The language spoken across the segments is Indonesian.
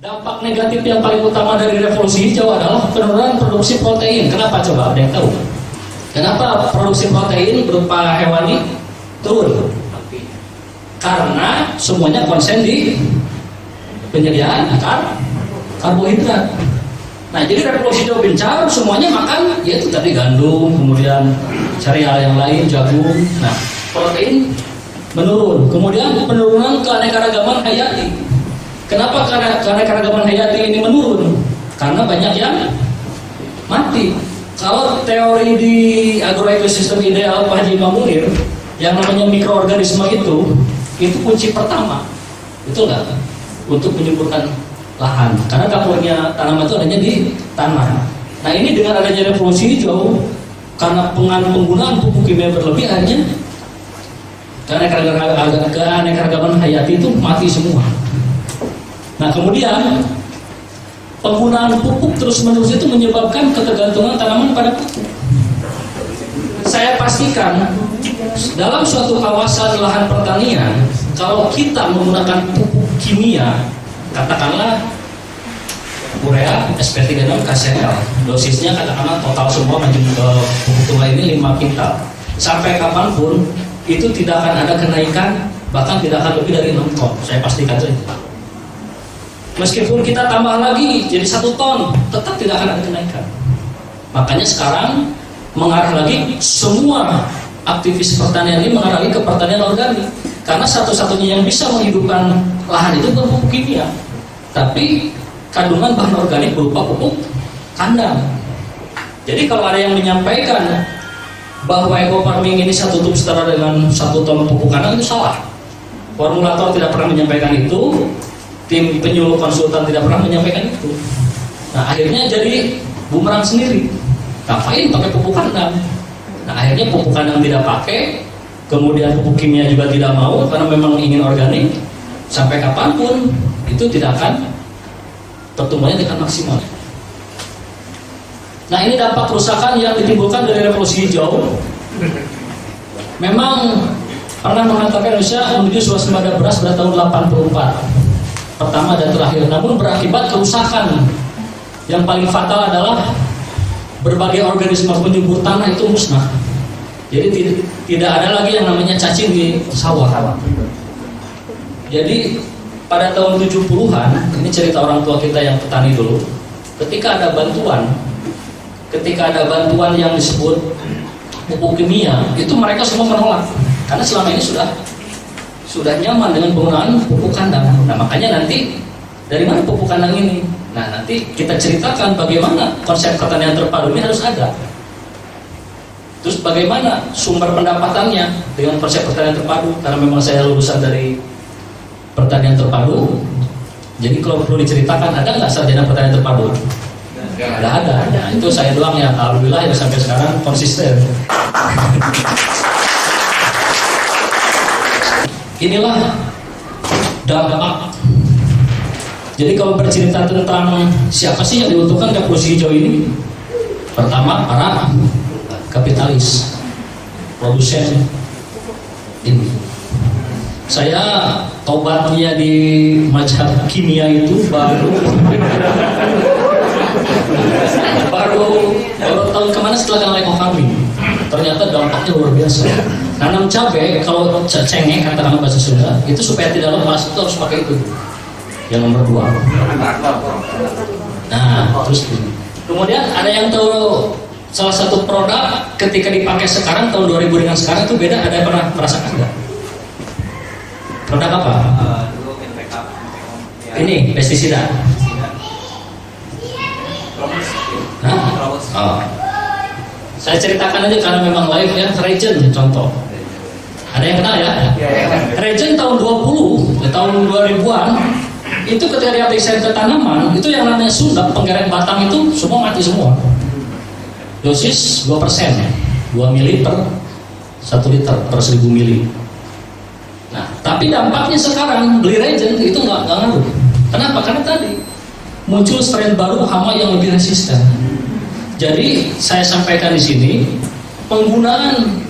Dampak negatif yang paling utama dari revolusi hijau adalah penurunan produksi protein. Kenapa coba? Ada yang tahu? Kenapa produksi protein berupa hewani turun? Karena semuanya konsen di penyediaan karbohidrat. Nah, jadi revolusi hijau gencar semuanya makan yaitu tadi gandum, kemudian cereal yang lain, jagung. Nah, protein menurun. Kemudian penurunan keanekaragaman hayati. Kenapa keanekaragaman hayati ini menurun? Karena banyak yang mati. Kalau teori di agroekosistem ideal Pak Haji Imam Munir, yang namanya mikroorganisme itu kunci pertama. Betul nggak? Untuk menyuburkan lahan. Karena dapurnya tanaman itu adanya di tanah. Nah, ini dengan adanya revolusi hijau, karena penggunaan pupuk kimia berlebih, akhirnya keanekaragaman hayati itu mati semua. Nah, kemudian penggunaan pupuk terus-menerus itu menyebabkan ketergantungan tanaman pada pupuk. Saya pastikan dalam suatu kawasan lahan pertanian, kalau kita menggunakan pupuk kimia, katakanlah urea, SP36, KCL, dosisnya katakanlah total semua pupuk tumbuh ini 5 kintal. Sampai kapanpun itu tidak akan ada kenaikan, bahkan tidak akan lebih dari 6 ton. Saya pastikan saja. Meskipun kita tambah lagi jadi 1 ton, tetap tidak akan ada kenaikan. Makanya sekarang mengarah lagi semua aktivis pertanian ini mengarah lagi ke pertanian organik. Karena satu-satunya yang bisa menghidupkan lahan itu bukan pupuk kimia, tapi kandungan bahan organik berupa pupuk kandang. Jadi kalau ada yang menyampaikan bahwa eco farming ini satu tub setara dengan 1 ton pupuk kandang, itu salah. Formulator tidak pernah menyampaikan itu. Tim penyuluh konsultan tidak pernah menyampaikan itu. Nah, akhirnya jadi bumerang sendiri. Ngapain pakai pupuk kandang? Nah, akhirnya pupuk kandang tidak pakai, kemudian pupuk kimia juga tidak mau karena memang ingin organik. Sampai kapanpun itu tidak akan pertumbuhannya tidak maksimal. Nah, ini dampak kerusakan yang ditimbulkan dari revolusi hijau. Memang pernah mengatakan Indonesia menuju swasembada beras pada tahun 84. Pertama dan terakhir, namun berakibat kerusakan. Yang paling fatal adalah berbagai organisme penyubur tanah itu musnah. Jadi tidak ada lagi yang namanya cacing di sawah. Jadi pada tahun 70-an, ini cerita orang tua kita yang petani dulu, ketika ada bantuan yang disebut pupuk kimia, itu mereka semua menolak karena selama ini sudah nyaman dengan penggunaan pupuk kandang. Nah, makanya nanti dari mana pupuk kandang ini? Nah, nanti kita ceritakan bagaimana konsep pertanian terpadu ini harus ada. Terus bagaimana sumber pendapatannya dengan konsep pertanian terpadu? Karena memang saya lulusan dari pertanian terpadu. Jadi kalau perlu diceritakan, ada nggak sarjana pertanian terpadu? Nggak ada. Nah, itu saya doang ya. Alhamdulillah ya sampai sekarang konsisten. Inilah dampak. Jadi kalau bercerita tentang siapa sih yang diuntungkan revolusi hijau ini? Pertama, para kapitalis, produsen ini. Saya tobatnya di mazhab kimia itu baru tahun kemana setelah kenal eco farming. Ternyata dampaknya luar biasa. Nanam cabai, kalau cengeng katakan bahasa Sunda, itu supaya tidak lemas itu harus pakai itu. Yang nomor 2. Nah, terus kemudian ada yang tahu salah satu produk ketika dipakai sekarang tahun 2000 dengan sekarang itu beda. Ada yang pernah merasakan nggak? Produk apa? Ini pestisida. Hah? Oh. Saya ceritakan aja karena memang live ya. Regen contoh. Ada yang kenal ya? Regen tahun 2000-an itu ketika diaplikasikan ke tanaman, itu yang namanya sundap, penggeret batang itu semua mati semua. Dosis 2%, 2 mili per 1 liter per 1000 mili. Nah, tapi dampaknya sekarang beli regen itu nggak ngaruh. Kenapa? Karena tadi muncul strain baru hama yang lebih resisten. Jadi saya sampaikan di sini, penggunaan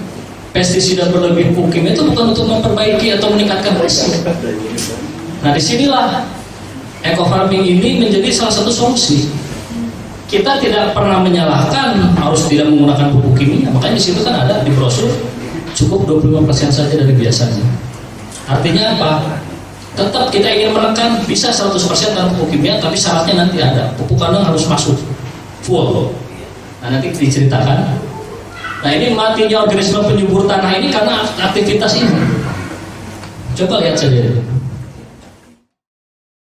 pestisida berlebih pupuk kimia itu bukan untuk memperbaiki atau meningkatkan hasil. Nah, disinilah Eco farming ini menjadi salah satu solusi. Kita tidak pernah menyalahkan harus tidak menggunakan pupuk kimia, makanya di situ kan ada di brosur cukup 25% saja dari biasanya. Artinya apa? Tetap kita ingin menekan bisa 100% tanpa pupuk kimia, tapi syaratnya nanti ada pupuk kandang harus masuk full. Nah, nanti diceritakan. Nah, ini matinya organisme penyubur tanah ini karena aktivitas ini. Coba lihat saja.